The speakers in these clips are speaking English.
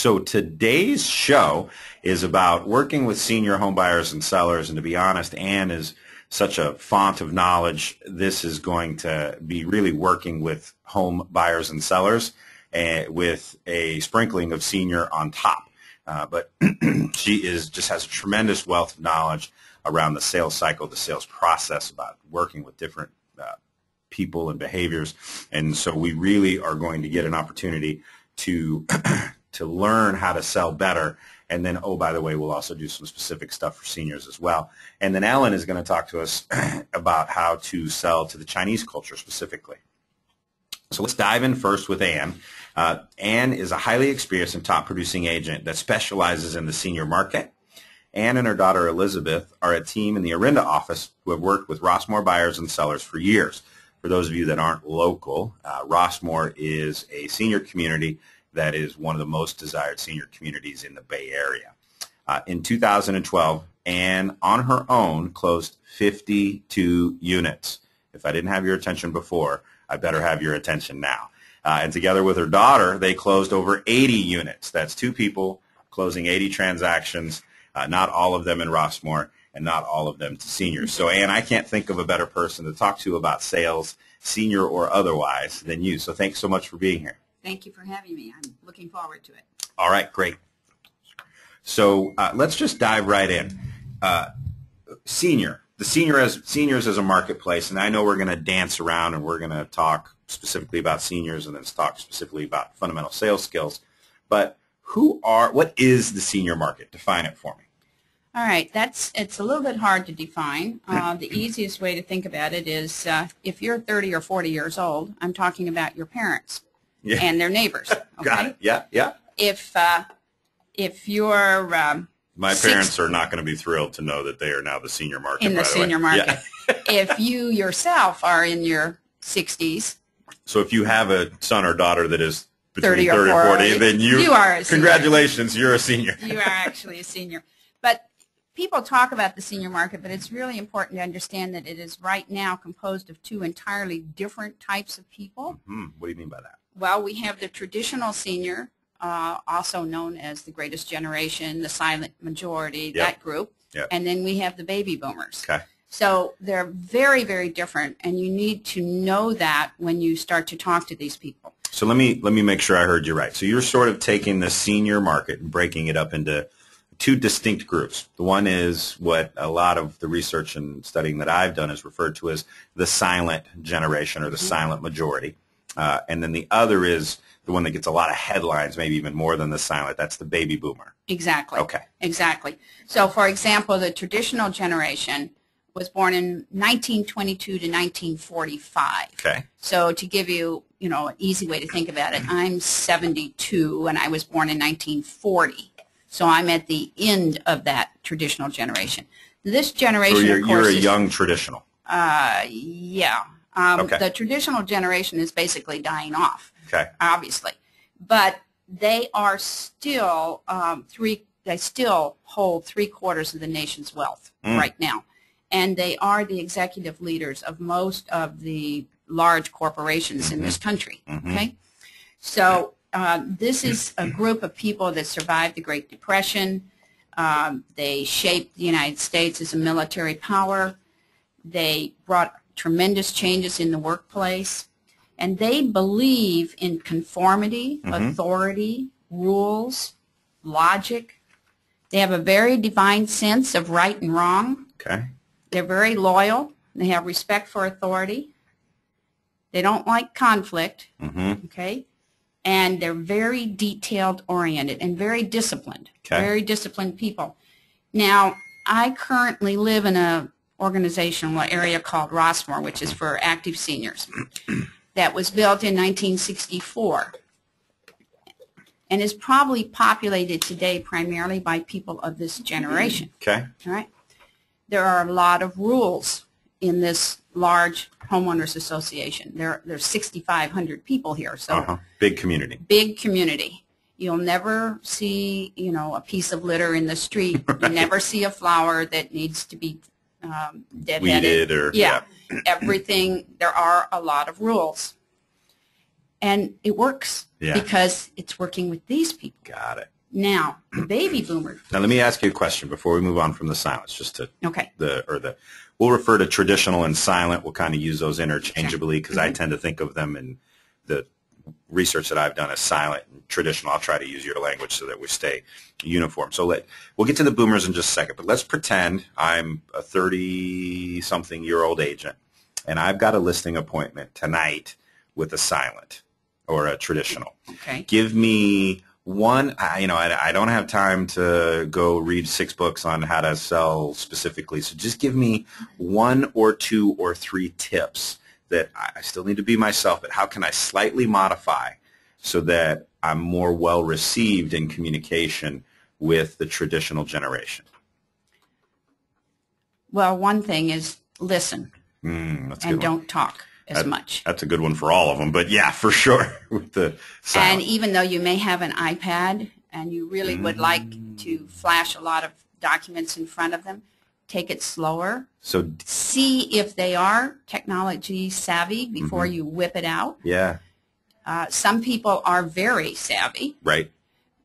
So today's show is about working with senior home buyers and sellers, and to be honest, Ann is such a font of knowledge. This is going to be really working with home buyers and sellers with a sprinkling of senior on top. But she just has a tremendous wealth of knowledge around the sales cycle, the sales process, about working with different people and behaviors. And so we really are going to get an opportunity to to learn how to sell better. And then, oh, by the way, we'll also do some specific stuff for seniors as well. And then Ellen is going to talk to us about how to sell to the Chinese culture specifically. So let's dive in first with Ann. Ann is a highly experienced and top-producing agent that specializes in the senior market. Ann and her daughter Elizabeth are a team in the Orinda office who have worked with Rossmore buyers and sellers for years. For those of you that aren't local, Rossmore is a senior community that is one of the most desired senior communities in the Bay Area. In 2012, Ann, on her own, closed 52 units. If I didn't have your attention before, I better have your attention now. And together with her daughter, they closed over 80 units. That's two people closing 80 transactions, not all of them in Rossmore, and not all of them to seniors. So, Ann, I can't think of a better person to talk to about sales, senior or otherwise, than you. So thanks so much for being here. Thank you for having me. I'm looking forward to it. All right, great. So let's just dive right in. Seniors as a marketplace, and I know we're going to dance around and we're going to talk specifically about seniors and then talk specifically about fundamental sales skills. But what is the senior market? Define it for me. All right, it's a little bit hard to define. The easiest way to think about it is if you're 30 or 40 years old, I'm talking about your parents. Yeah. And their neighbors. Okay? Got it. Yeah, yeah. If you're my parents are not going to be thrilled to know that they are now the senior market. In the senior market. Yeah. If you yourself are in your 60s. So if you have a son or daughter that is between 30 or 40, then you are a senior. Congratulations, you're a senior. You are actually a senior. But people talk about the senior market, but it's really important to understand that it is right now composed of two entirely different types of people. Mm-hmm. What do you mean by that? Well, we have the traditional senior, also known as the greatest generation, the silent majority, that group. Yep. And then we have the baby boomers. Okay. So they're very, very different, and you need to know that when you start to talk to these people. So let me make sure I heard you right. So you're sort of taking the senior market and breaking it up into two distinct groups. The one is what a lot of the research and studying that I've done is referred to as the silent generation or the silent majority. And then the other is the one that gets a lot of headlines, maybe even more than the silent. That's the baby boomer. Exactly. Okay. Exactly. So, for example, the traditional generation was born in 1922 to 1945. Okay. So to give you, an easy way to think about it, I'm 72 and I was born in 1940. So I'm at the end of that traditional generation. This generation, so of course, you're a young traditional. Yeah. Okay. The traditional generation is basically dying off, okay, obviously. But they are still they still hold 3/4 of the nation's wealth right now. And they are the executive leaders of most of the large corporations in this country, okay? So this is a group of people that survived the Great Depression. They shaped the United States as a military power. They brought tremendous changes in the workplace, and they believe in conformity, authority, rules, logic. They have a very defined sense of right and wrong. Okay. They're very loyal. They have respect for authority. They don't like conflict, okay? And they're very detailed oriented and very disciplined, very disciplined people. Now, I currently live in a organizational area called Rossmore, which is for active seniors, that was built in 1964 and is probably populated today primarily by people of this generation. Okay. All right. There are a lot of rules in this large homeowners association. There's 6,500 people here, so big community. Big community. You'll never see, a piece of litter in the street. You never see a flower that needs to be deadheaded. Weeded or everything. There are a lot of rules, and it works because it's working with these people. Got it. Now, the baby boomer. Now, let me ask you a question before we move on from the silence, just to Okay. We'll refer to traditional and silent. We'll kind of use those interchangeably because I tend to think of them in the research that I've done as silent and traditional. I'll try to use your language so that we stay uniform. So we'll get to the boomers in just a second, but let's pretend I'm a 30-something-year-old agent, and I've got a listing appointment tonight with a silent or a traditional. Okay. Give me one. I don't have time to go read 6 books on how to sell specifically, so just give me 1 or 2 or 3 tips that I still need to be myself, but how can I slightly modify so that I'm more well received in communication with the traditional generation? Well, one thing is listen That's a and good one. don't talk as much. That's a good one for all of them, but yeah, for sure with the silent. And even though you may have an iPad and you really would like to flash a lot of documents in front of them, take it slower. So see if they are technology savvy before you whip it out. yeah, Some people are very savvy, right.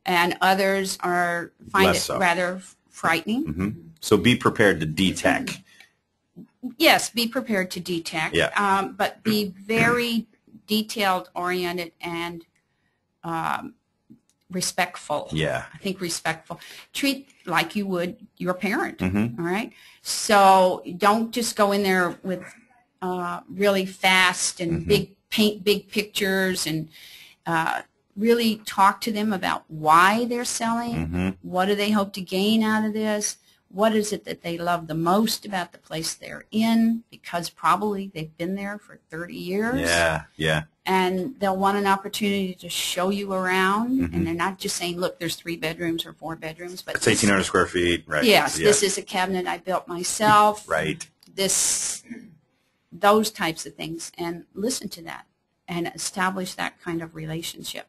and others find Less it so. rather frightening. So be prepared to detect. Yes, be prepared to detect, but be very detailed, oriented, and respectful. Yeah. I think respectful. Treat like you would your parent, all right? So don't just go in there with really fast and paint big pictures, and really talk to them about why they're selling, what do they hope to gain out of this, what is it that they love the most about the place they're in, because probably they've been there for 30 years. Yeah, yeah. And they'll want an opportunity to show you around, and they're not just saying, look, there's 3 bedrooms or 4 bedrooms. But It's 1,800 square feet, right? Yes, yeah. this is a cabinet I built myself. Right. Those types of things, and listen to that and establish that kind of relationship.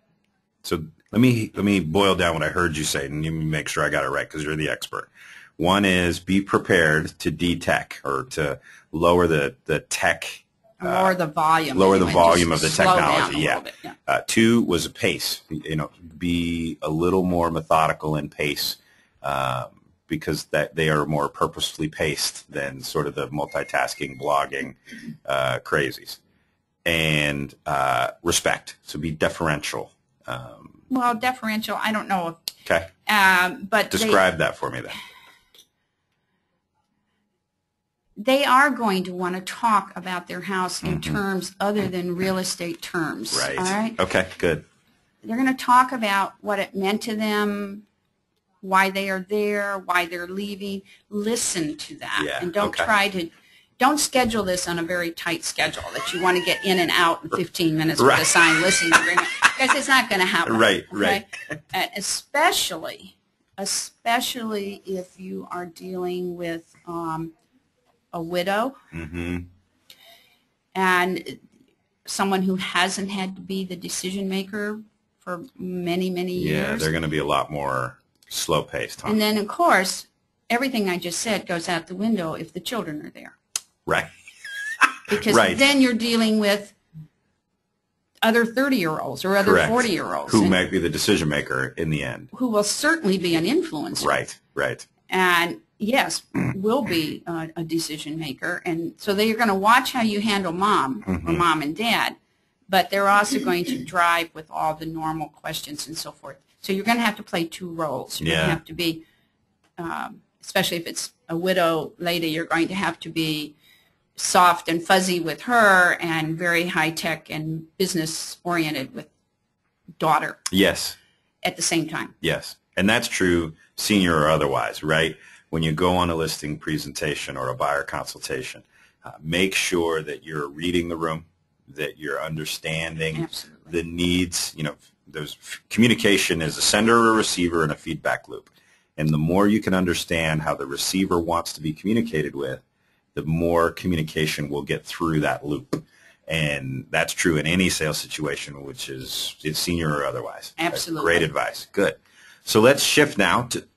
So let me boil down what I heard you say, and you make sure I got it right because you're the expert. One is be prepared to detect or to lower the tech. Lower the volume. Lower the anyway. volume Just of the slow down technology. a Yeah. little bit, yeah. 2 was a pace. Be a little more methodical in pace because that they are more purposefully paced than sort of the multitasking, blogging crazies. And respect. So be deferential. Well, deferential, I don't know. Okay. But Describe that for me then. they are going to want to talk about their house in terms other than real estate terms. Right. All right? Okay, good. They're going to talk about what it meant to them, why they are there, why they're leaving. Listen to that. Yeah, And don't schedule this on a very tight schedule that you want to get in and out in 15 minutes with a sign listening agreement, because it's not going to happen. Right, okay? right. And especially if you are dealing with a widow and someone who hasn't had to be the decision maker for many, many years. Yeah, they're going to be a lot more slow-paced. Huh? And then, of course, everything I just said goes out the window if the children are there. Right. Because then you're dealing with other 30-year-olds or other 40-year-olds. Who might be the decision maker in the end. Who will certainly be an influencer. Right, right. And, yes, will be a decision maker. And so they're going to watch how you handle mom or mom and dad, but they're also going to drive with all the normal questions and so forth. So you're going to have to play 2 roles. You're going to have to be, especially if it's a widow lady, you're going to have to be soft and fuzzy with her and very high-tech and business-oriented with daughter. Yes. At the same time. Yes. And that's true, senior or otherwise, right? When you go on a listing presentation or a buyer consultation, make sure that you're reading the room, that you're understanding the needs. There's communication is a sender or a receiver and a feedback loop. And the more you can understand how the receiver wants to be communicated with, the more communication will get through that loop. And that's true in any sales situation, which is senior or otherwise. Absolutely. Great advice. Good. So let's shift now to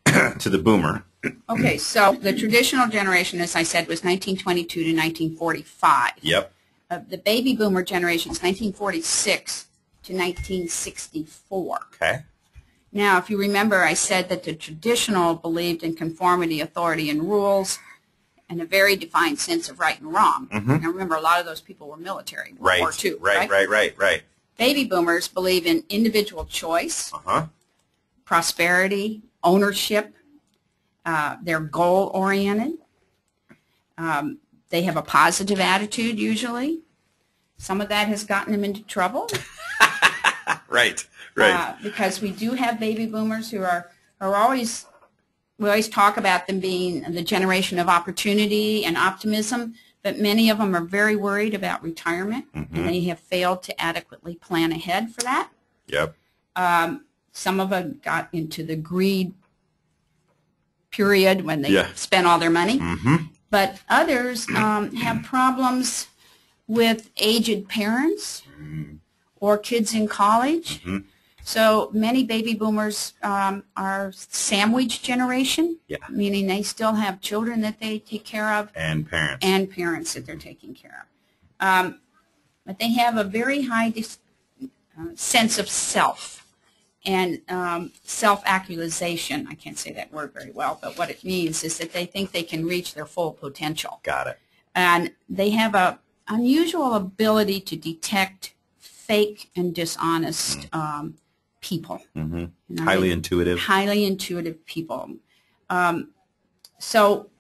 the boomer. Okay, so the traditional generation, as I said, was 1922 to 1945. Yep. The baby boomer generation is 1946 to 1964. Okay. Now, if you remember, I said that the traditional believed in conformity, authority, and rules, and a very defined sense of right and wrong. Mm-hmm. Now, remember, a lot of those people were military, Right. War II, Right. Baby boomers believe in individual choice, Uh-huh. prosperity, ownership. They're goal-oriented. They have a positive attitude, usually. Some of that has gotten them into trouble. Right. Because we do have baby boomers who are always, we always talk about them being the generation of opportunity and optimism, but many of them are very worried about retirement, Mm-hmm. and they have failed to adequately plan ahead for that. Yep. Some of them got into the greed period when they Yeah. spent all their money, Mm-hmm. but others have problems with aged parents or kids in college. Mm-hmm. So many baby boomers are sandwich generation, Yeah. meaning they still have children that they take care of And parents. and parents that they're taking care of. But they have a very high sense of self and self-actualization. I can't say that word very well, but what it means is that they think they can reach their full potential. Got it. And they have a unusual ability to detect fake and dishonest people. Mm-hmm. You know, Highly intuitive. Highly intuitive people. So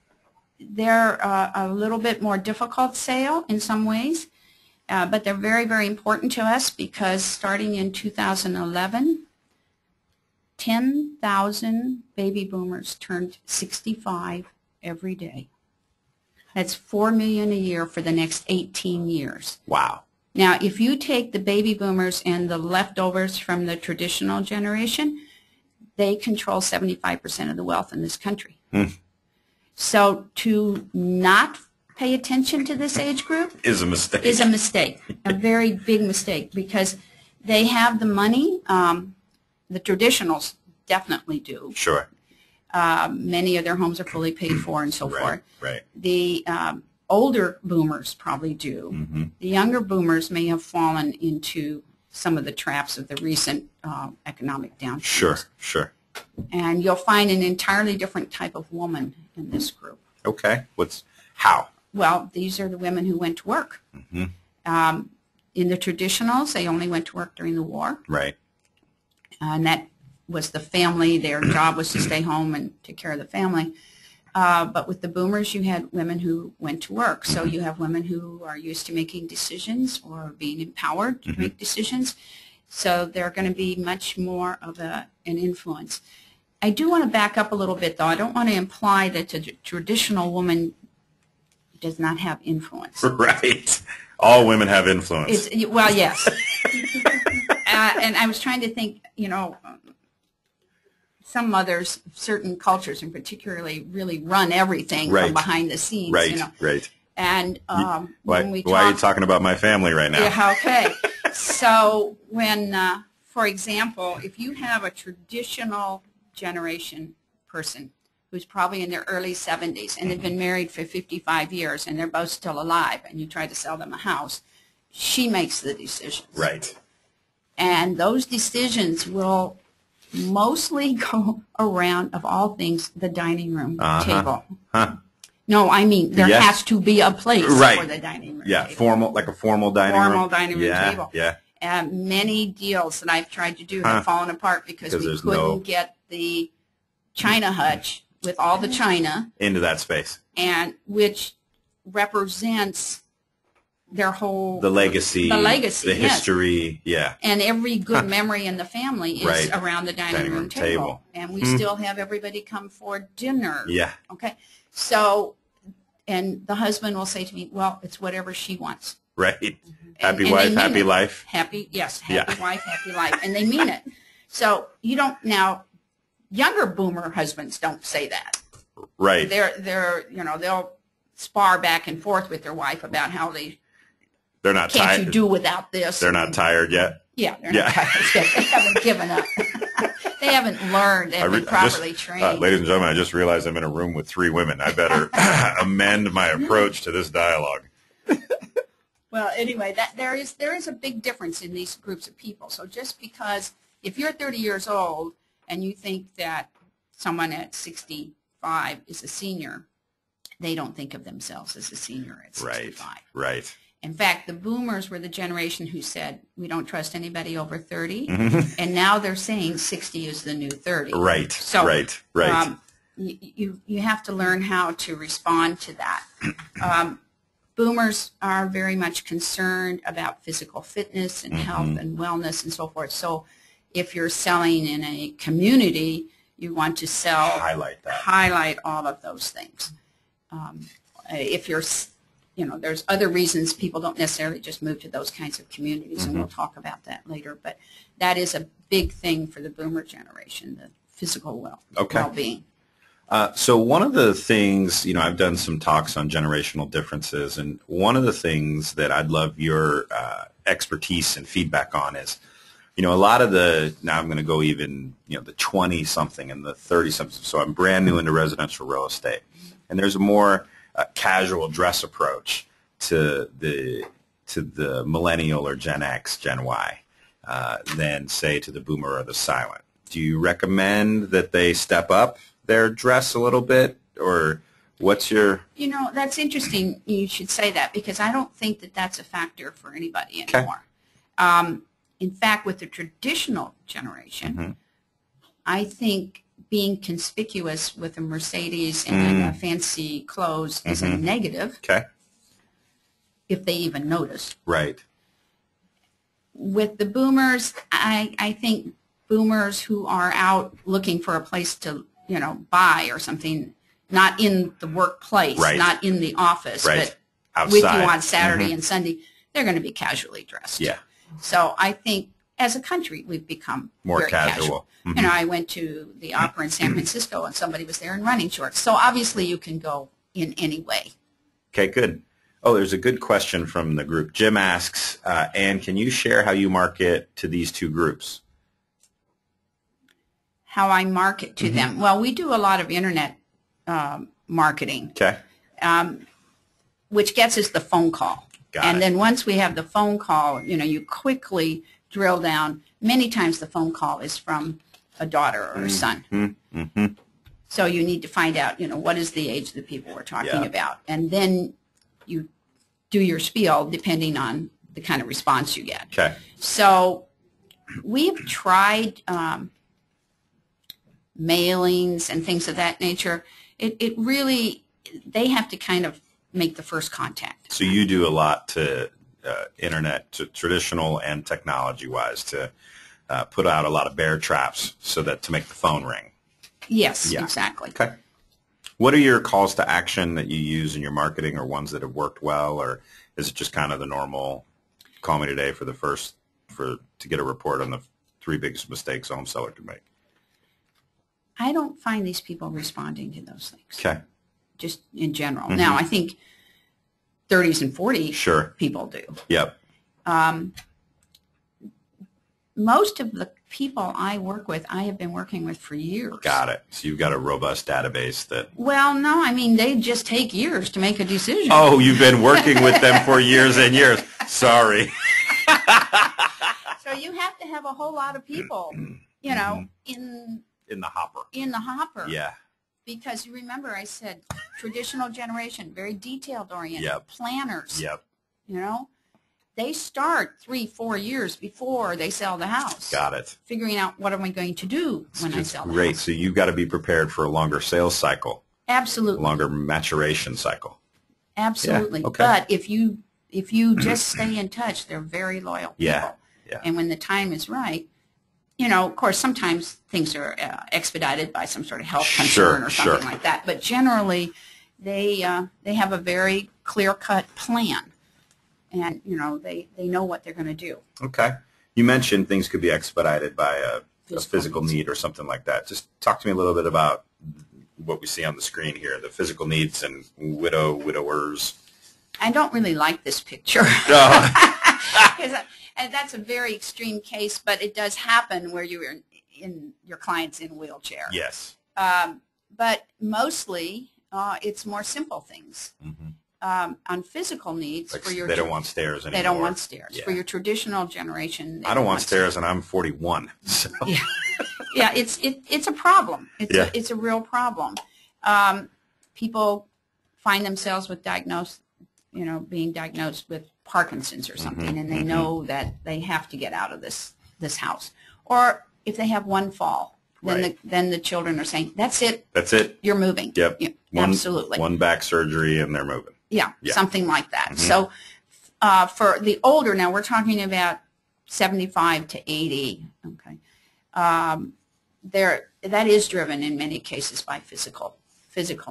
they're a little bit more difficult sale in some ways, but they're very, very important to us because starting in 2011, 10,000 baby boomers turned 65 every day. That's 4 million a year for the next 18 years. Wow. Now, if you take the baby boomers and the leftovers from the traditional generation, they control 75% of the wealth in this country. So to not pay attention to this age group Is a mistake. is a mistake, a very big mistake, because they have the money. The traditionals definitely do. Sure. Many of their homes are fully paid for and so forth. Right. The older boomers probably do. Mm-hmm. The younger boomers may have fallen into some of the traps of the recent economic downturn. Sure. And you'll find an entirely different type of woman in this group. Okay. How? Well, these are the women who went to work. Mm-hmm. In the traditionals, they only went to work during the war. Right. And that was the family. Their job was to stay home and take care of the family. But with the boomers, you had women who went to work. So you have women who are used to making decisions or being empowered to make decisions. So they're going to be much more of an influence. I do want to back up a little bit, though. I don't want to imply that the traditional woman does not have influence. Right. All women have influence. Well, yes. And I was trying to think, some mothers, certain cultures in particularly, really run everything from behind the scenes. Right. And why are you talking about my family right now? Yeah, okay. So when, for example, if you have a traditional generation person who's probably in their early 70s and they've been married for 55 years and they're both still alive and you try to sell them a house, she makes the decisions. Right. And those decisions will mostly go around, of all things, the dining room table. No, I mean there has to be a place for the dining room table. Like a formal dining room. Formal dining room table. Yeah. And many deals that I've tried to do have fallen apart because we couldn't get the china hutch with all the china into that space, and which represents their whole the legacy, the history, and every good memory in the family is around the dining room table. And we still have everybody come for dinner. Yeah. Okay. So, and the husband will say to me, "Well, it's whatever she wants." Right. Happy wife, happy life. Happy wife, happy life, and they mean it. So you don't now. Younger boomer husbands don't say that. Right. They'll spar back and forth with their wife about how they're not can't tired. You do without this? They're not tired yet. Yeah, they're not tired yet. They haven't given up. They haven't learned. They haven't been properly trained. Ladies and gentlemen, I just realized I'm in a room with 3 women. I better amend my approach to this dialogue. Well, anyway, there is a big difference in these groups of people. So just because if you're 30 years old and you think that someone at 65 is a senior, they don't think of themselves as a senior at 65. Right. In fact, the boomers were the generation who said, we don't trust anybody over 30, and now they're saying 60 is the new 30. Right, so, right. You have to learn how to respond to that. Boomers are very much concerned about physical fitness and health and wellness and so forth. So if you're selling in a community, you want to highlight all of those things. If you're, there's other reasons people don't necessarily just move to those kinds of communities, and we'll talk about that later. But that is a big thing for the boomer generation, the physical well-being. So one of the things, I've done some talks on generational differences, and one of the things that I'd love your expertise and feedback on is, a lot of now I'm going to go even, the 20-something and the 30-something, so I'm brand new into residential real estate, and there's a more casual dress approach to the millennial or Gen X, Gen Y, than, say, to the boomer or the silent. Do you recommend that they step up their dress a little bit, or what's your... that's interesting you should say that, because I don't think that that's a factor for anybody anymore. In fact, with the traditional generation, I think being conspicuous with a Mercedes and fancy clothes is a negative, if they even notice. Right. With the boomers, I think boomers who are out looking for a place to buy or something, not in the workplace, not in the office, but outside with you on Saturday and Sunday, they're going to be casually dressed. Yeah. So I think as a country, we've become more very casual. I went to the opera in San Francisco and somebody was there in running shorts. So obviously you can go in any way. Okay, good. Oh, there's a good question from the group. Jim asks, Ann, can you share how you market to these two groups? How I market to them? Well, we do a lot of internet marketing, which gets us the phone call. And then once we have the phone call, you quickly drill down. Many times the phone call is from a daughter or a son. So you need to find out, what is the age of the people we're talking about. And then you do your spiel depending on the kind of response you get. So we've tried mailings and things of that nature. It really, they have to kind of make the first contact. So you do a lot to internet, to traditional and technology-wise, to put out a lot of bear traps so that to make the phone ring. Yes, exactly. Okay. What are your calls to action that you use in your marketing, or ones that have worked well, or is it just kind of the normal call me today to get a report on the 3 biggest mistakes a home seller could make? I don't find these people responding to those things. Okay. Just in general. Now, I think 30s and 40s people do. Yep. Most of the people I work with, I have been working with for years. Got it. So you've got a robust database that... Well, no, I mean, they just take years to make a decision. Oh, you've been working with them for years and years. Sorry. So you have to have a whole lot of people, in the hopper. In the hopper. Yeah. Because you remember I said traditional generation, very detailed oriented, planners. Yep. They start 3-4 years before they sell the house. Got it. Figuring out what am I going to do when I sell the house. Great. So you've got to be prepared for a longer sales cycle. Absolutely. A longer maturation cycle. Absolutely. Yeah. Okay. But if you just stay in touch, they're very loyal people. Yeah. And when the time is right, of course, sometimes things are expedited by some sort of health concern or something like that. But generally, they have a very clear-cut plan, and they know what they're going to do. Okay. You mentioned things could be expedited by a physical need or something like that. Just talk to me a little bit about what we see on the screen here: the physical needs and widowers. I don't really like this picture. And that's a very extreme case, but it does happen where you're in your client's in a wheelchair. Yes. But mostly, it's more simple things. On physical needs, like they don't want stairs anymore. They don't want stairs. Yeah. For your traditional generation, I don't want stairs, and I'm 41. So. Yeah, it's a problem. It's a real problem. People find themselves with being diagnosed with Parkinson's or something, and they know that they have to get out of this house. Or if they have one fall, then the children are saying, "That's it. That's it. You're moving." Yep. Yeah, absolutely. One back surgery and they're moving. Yeah, something like that. So for the older, now we're talking about 75 to 80. Okay, that is driven in many cases by physical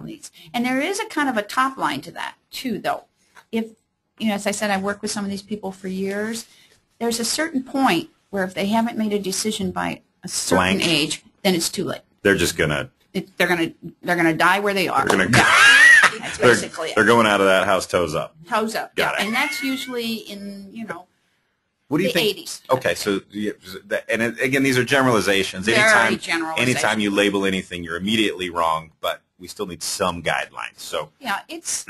needs, and there is a kind of a top line to that too, though. If as I said, I worked with some of these people for years. There's a certain point where if they haven't made a decision by a certain age, then it's too late. They're just gonna. They're gonna die where they are. That's basically it. They're going out of that house toes up. Toes up. Got it. And that's usually in what do you the think? 80s. Okay, so and again, these are generalizations. Very generalizations. Anytime you label anything, you're immediately wrong. But we still need some guidelines. So yeah, it's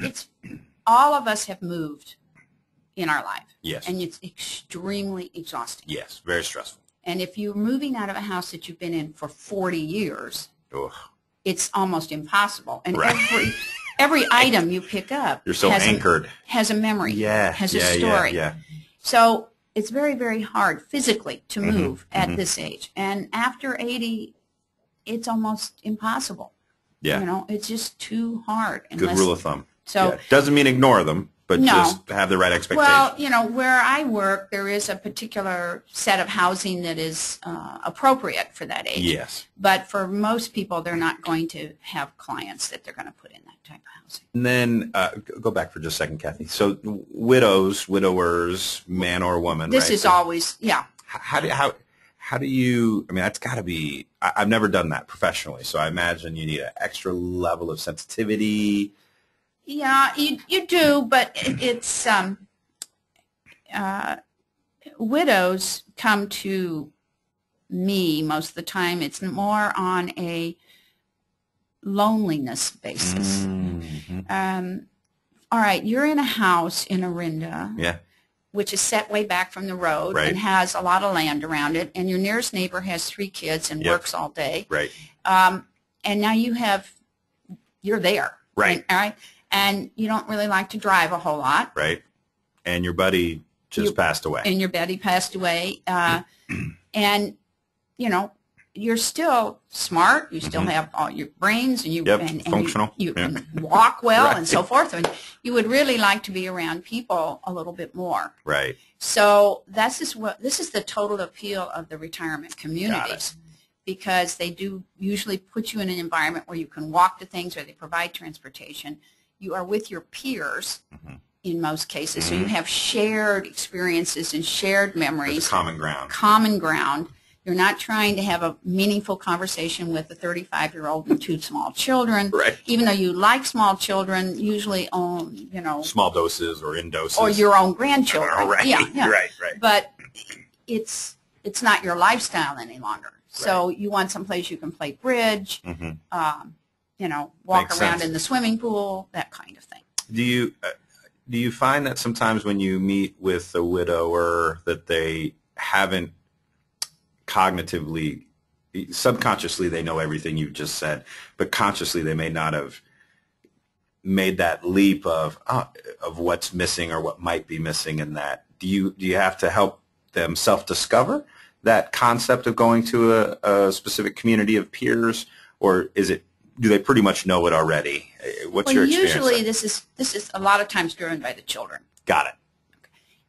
all of us have moved in our life. Yes. And it's extremely exhausting. Yes, very stressful. And if you're moving out of a house that you've been in for 40 years, it's almost impossible. And every item you pick up you're so anchored. Has a memory. Yeah. Has a story. Yeah. So it's very, very hard physically to move at this age. And after 80, it's almost impossible. Yeah. It's just too hard. Good rule of thumb. So doesn't mean ignore them, but just have the right expectations. Well, where I work, there is a particular set of housing that is appropriate for that age. Yes. But for most people, they're not going to have clients that they're going to put in that type of housing. And then go back for just a second, Kathy. So widows, widowers, man or woman. This is always, How do you? I mean, that's got to be. I've never done that professionally, so I imagine you need an extra level of sensitivity. Yeah, you do, but it's widows come to me most of the time. It's more on a loneliness basis. All right, you're in a house in Orinda, which is set way back from the road and has a lot of land around it, and your nearest neighbor has 3 kids and works all day. Right. And now you're there. Right. All right. And you don't really like to drive a whole lot. Right. And your buddy just passed away. And your buddy passed away. And, you're still smart. You still have all your brains. And functional. You can walk well and so forth. And you would really like to be around people a little bit more. Right. So this is the total appeal of the retirement communities. Because they do usually put you in an environment where you can walk to things, or they provide transportation. You are with your peers in most cases, so you have shared experiences and shared memories. There's common ground. Common ground. You're not trying to have a meaningful conversation with a 35-year-old and 2 small children. Right. Even though you like small children, usually own, small doses or in doses. Or your own grandchildren. Oh, right. Yeah. Right. But it's not your lifestyle any longer. So you want someplace you can play bridge, walk around in the swimming pool, that kind of thing. Do you find that sometimes when you meet with a widower that they haven't cognitively, subconsciously they know everything you've just said, but consciously they may not have made that leap of what's missing or what might be missing in that? Do you have to help them self-discover that concept of going to a specific community of peers, or do they pretty much know it already? What's your experience? Usually this is a lot of times driven by the children. Got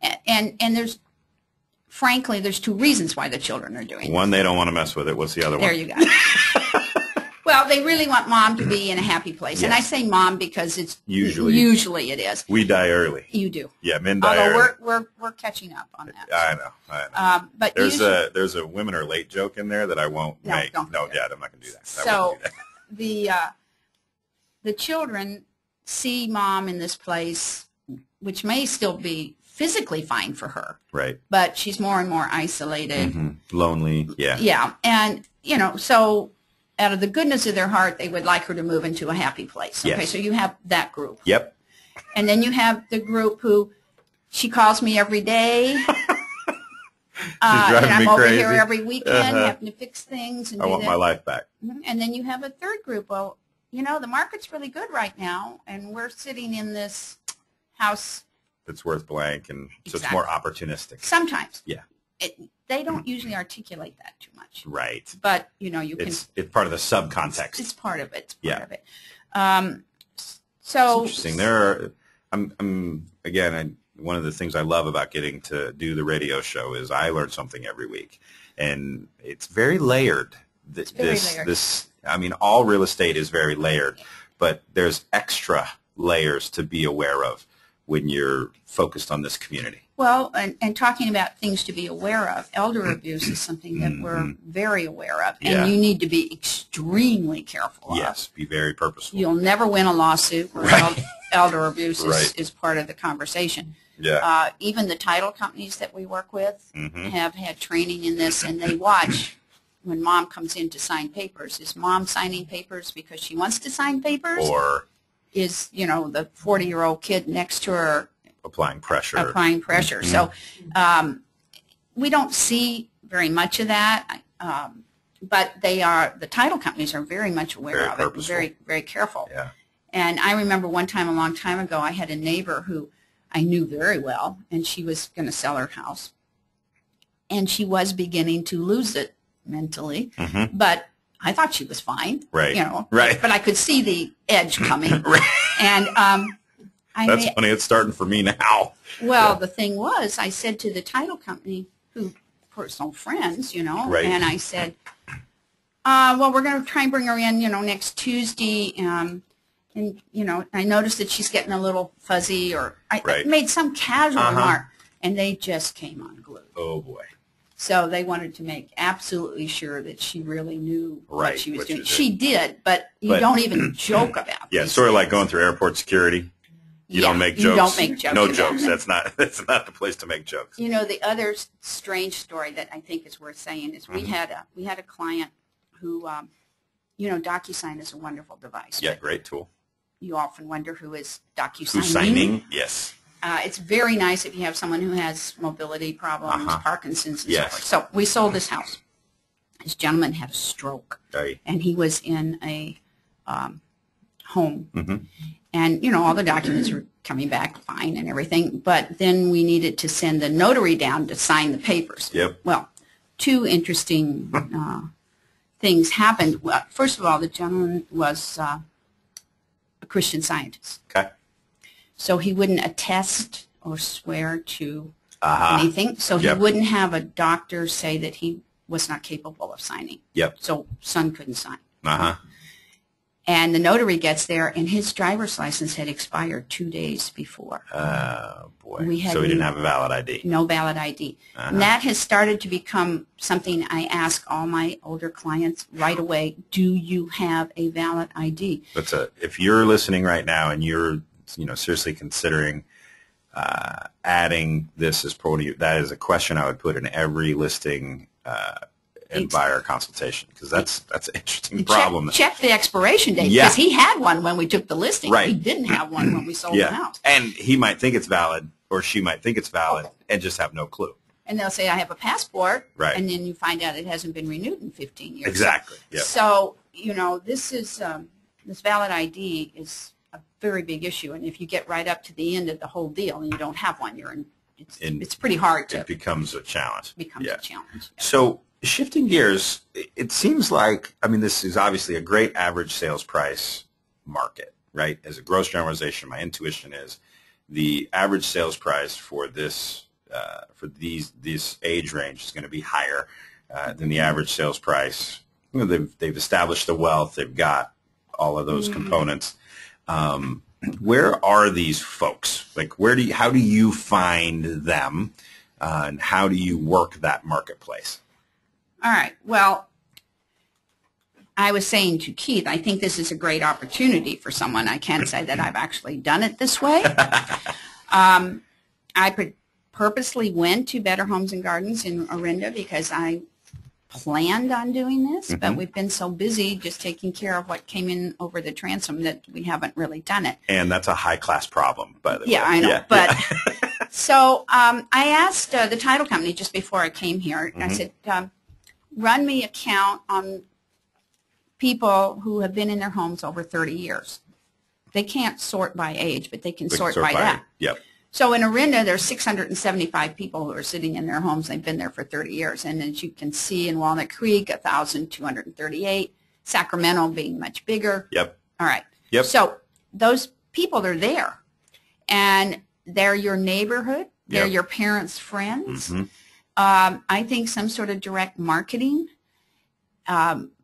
it. And there's, frankly, there's 2 reasons why the children are doing it. One, they don't want to mess with it. What's the other one? There you go. Well, they really want mom to be in a happy place. Yes. And I say mom because it's usually it is. We die early. You do. Yeah, men die early. We're catching up on that. I know. But there's a women are late joke in there that I won't make. I'm not going to do that. So the children see mom in this place, which may still be physically fine for her. Right. But she's more and more isolated. Lonely. Yeah. Yeah. And, so out of the goodness of their heart, they would like her to move into a happy place. Okay, so you have that group. Yep. And then you have the group who, she calls me every day. driving and me I'm over crazy. here every weekend having to fix things. And I want my life back. And then you have a third group. Well, you know, the market's really good right now, and we're sitting in this house. It's worth blank, and so Exactly. it's more opportunistic. Sometimes. Yeah. They don't usually articulate that too much. Right. But, you know, you can. It's part of the subcontext. It's part of it. It's part Yeah. of it. So. It's interesting. There are, one of the things I love about getting to do the radio show is I learn something every week. And it's very layered. It's very layered. I mean, all real estate is very layered, but there's extra layers to be aware of when you're focused on this community. Well, and talking about things to be aware of, elder abuse is something that we're very aware of, and you need to be extremely careful of. Yes, be very purposeful. You'll never win a lawsuit where Right. elder abuse Right. is part of the conversation. Yeah. Even the title companies that we work with Mm-hmm. have had training in this, and they watch when mom comes in to sign papers. Is mom signing papers because she wants to sign papers? Or is, you know, the 40-year-old kid next to her applying pressure. applying pressure? Mm-hmm. So we don't see very much of that, but the title companies are very much aware Very of purposeful. it, very, very careful. Yeah. And I remember one time, a long time ago, I had a neighbor who I knew very well, and she was going to sell her house. And she was beginning to lose it mentally, but I thought she was fine. Right. You know, Right. but I could see the edge coming. Right. And That's funny. It's starting for me now. well, the thing was, I said to the title company, who personal friends, you know, Right. and I said, well, we're going to try and bring her in, you know, next Tuesday. And, you know, I noticed that she's getting a little fuzzy, or I Right. made some casual remark, and they just came unglued. Oh, boy. So they wanted to make absolutely sure that she really knew Right, what she was what doing. you're She did, but you don't even joke about Yeah, these it's sort of like things. going through airport security. You Yeah, don't make jokes. You don't make jokes. No about jokes. it. That's not the place to make jokes. You know, the other strange story that I think is worth saying is we had a client who, you know, DocuSign is a wonderful device. Yeah, but great tool. you often wonder who is DocuSigning. Who's signing? Yes. It's very nice if you have someone who has mobility problems, Parkinson's, and Yes. so forth. So we sold this house. This gentleman had a stroke, Right. and he was in a home. And, you know, all the documents were coming back fine and everything, but then we needed to send the notary down to sign the papers. Yep. Well, two interesting things happened. Well, first of all, the gentleman was a Christian Scientist. Okay. So he wouldn't attest or swear to anything. So he Yep. wouldn't have a doctor say that he was not capable of signing. Yep. So son couldn't sign. Uh-huh. And the notary gets there, and his driver's license had expired 2 days before. Oh, boy. We had So he didn't have a valid ID. No valid ID. And that has started to become something I ask all my older clients right away. Do you have a valid ID? If you're listening right now and you're, you know, seriously considering adding this as portfolio, that is a question I would put in every listing and buyer consultation, because that's an interesting problem. Check the expiration date, Yeah. because he had one when we took the listing. Right. He didn't have one when we sold the house. And he might think it's valid, or she might think it's valid, and just have no clue. And they'll say, I have a passport, Right. and then you find out it hasn't been renewed in 15 years. Exactly. Yep. So, you know, this valid ID is a very big issue, and if you get right up to the end of the whole deal and you don't have one, it's pretty hard to It becomes a challenge. a challenge. So shifting gears, it seems like, I mean, this is obviously a great average sales price market, right? As a gross generalization, my intuition is the average sales price for this age range is going to be higher than the average sales price. You know, they've established the wealth, they've got all of those components. Where are these folks? Like, how do you find them, and how do you work that marketplace? All right. Well, I was saying to Keith, I think this is a great opportunity for someone. I can't say that I've actually done it this way. I purposely went to Better Homes and Gardens in Orinda because I planned on doing this, but we've been so busy just taking care of what came in over the transom that we haven't really done it. And that's a high-class problem, by the way. Yeah, I know. Yeah. But So I asked the title company just before I came here, I said, run me a count on people who have been in their homes over 30 years. They can't sort by age, but they can sort by that. Yep. So in Orinda, there's 675 people who are sitting in their homes. They've been there for 30 years. And as you can see in Walnut Creek, 1,238. Sacramento being much bigger. Yep. All right. Yep. So those people are there. And they're your neighborhood. They're your parents' friends. I think some sort of direct marketing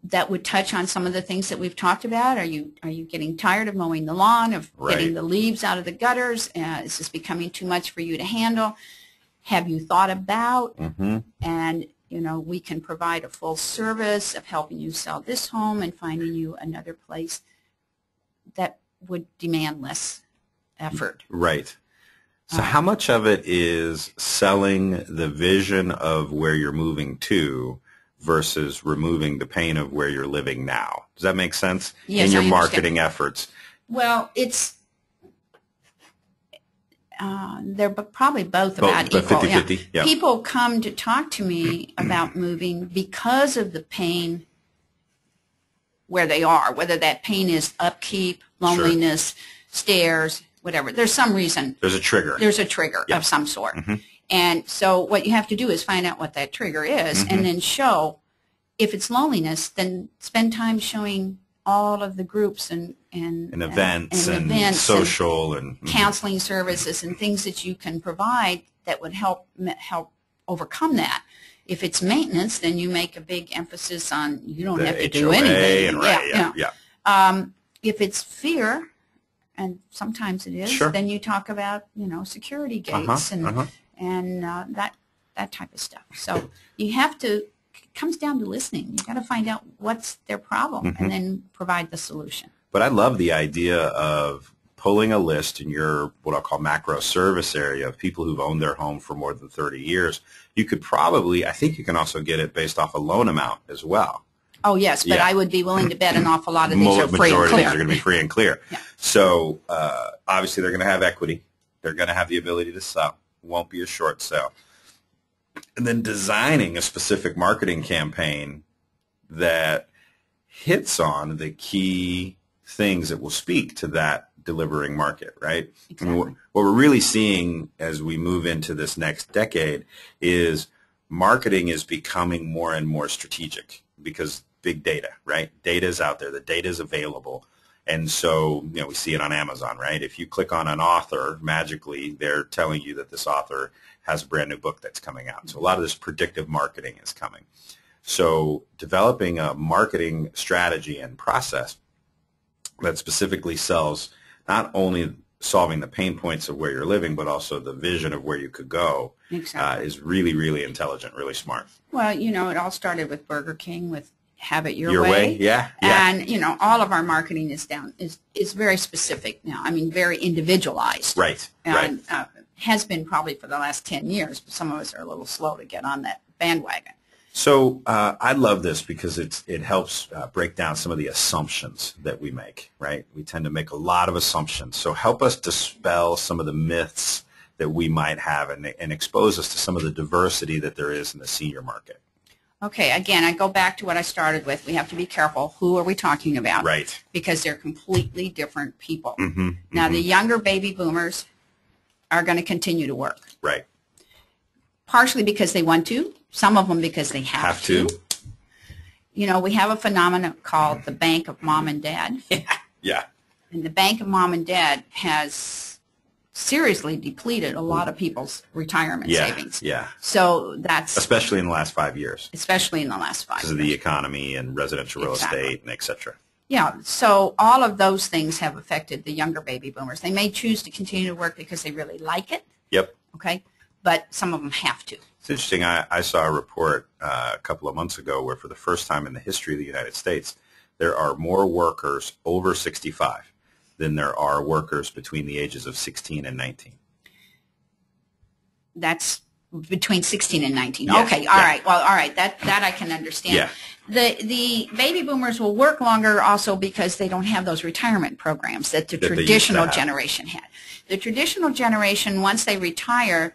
that would touch on some of the things that we've talked about. Are you getting tired of mowing the lawn, of getting the leaves out of the gutters? Is this becoming too much for you to handle? Have you thought about? And, you know, we can provide a full service of helping you sell this home and finding you another place that would demand less effort. Right. So how much of it is selling the vision of where you're moving to versus removing the pain of where you're living now? Does that make sense? Yes, in your I understand. marketing efforts? Well, it's they're probably both about equal. 50-50. Yeah. People come to talk to me about moving because of the pain where they are, whether that pain is upkeep, loneliness, stairs, whatever. There's some reason. There's a trigger. There's a trigger of some sort. And so what you have to do is find out what that trigger is and then show. If it's loneliness, then spend time showing all of the groups and events and social and counseling services and things that you can provide that would help overcome that. If it's maintenance, then you make a big emphasis on you don't have to do anything. If it's fear, and sometimes it is, then you talk about, you know, security gates and that type of stuff. So you have to. It comes down to listening. You've got to find out what's their problem and then provide the solution. But I love the idea of pulling a list in your what I'll call macro service area of people who've owned their home for more than 30 years. You could probably, I think you can also get it based off a loan amount as well. Oh, yes, but I would be willing to bet an awful lot of these are free and clear. Majority of these are going to be free and clear. So obviously they're going to have equity. They're going to have the ability to sell. Won't be a short sale. And then designing a specific marketing campaign that hits on the key things that will speak to that delivering market, right? Exactly. I mean, what we're really seeing as we move into this next decade is marketing is becoming more and more strategic because big data, right? Data is out there. The data is available. And so, you know, we see it on Amazon, right? If you click on an author, magically, they're telling you that this author has a brand new book that's coming out. So a lot of this predictive marketing is coming. So developing a marketing strategy and process that specifically sells not only solving the pain points of where you're living, but also the vision of where you could go is really, really intelligent, really smart. Well, you know, it all started with Burger King with Have It Your Way. Yeah. And, you know, all of our marketing is very specific now. I mean, very individualized. Right. And has been probably for the last 10 years, but some of us are a little slow to get on that bandwagon. So I love this because it helps break down some of the assumptions that we make, right? We tend to make a lot of assumptions. So help us dispel some of the myths that we might have and expose us to some of the diversity that there is in the senior market. Okay, again, I go back to what I started with. We have to be careful. Who are we talking about? Right. Because they're completely different people. Now, the younger baby boomers are going to continue to work. Right. Partially because they want to, some of them because they have to. You know, we have a phenomenon called the bank of mom and dad. Yeah. And the bank of mom and dad has seriously depleted a lot of people's retirement savings. Yeah. So that's... Especially in the last 5 years. Especially in the last 5 years. Because of the economy and residential real estate and et cetera. Yeah, so all of those things have affected the younger baby boomers. They may choose to continue to work because they really like it. Yep. Okay, but some of them have to. It's interesting. I saw a report a couple of months ago where for the first time in the history of the United States, there are more workers over 65 than there are workers between the ages of 16 and 19. That's between 16 and 19. Yes, Okay, all right. Well, all right. That I can understand. Yeah. The baby boomers will work longer also because they don't have those retirement programs that the traditional generation had. The traditional generation, once they retire,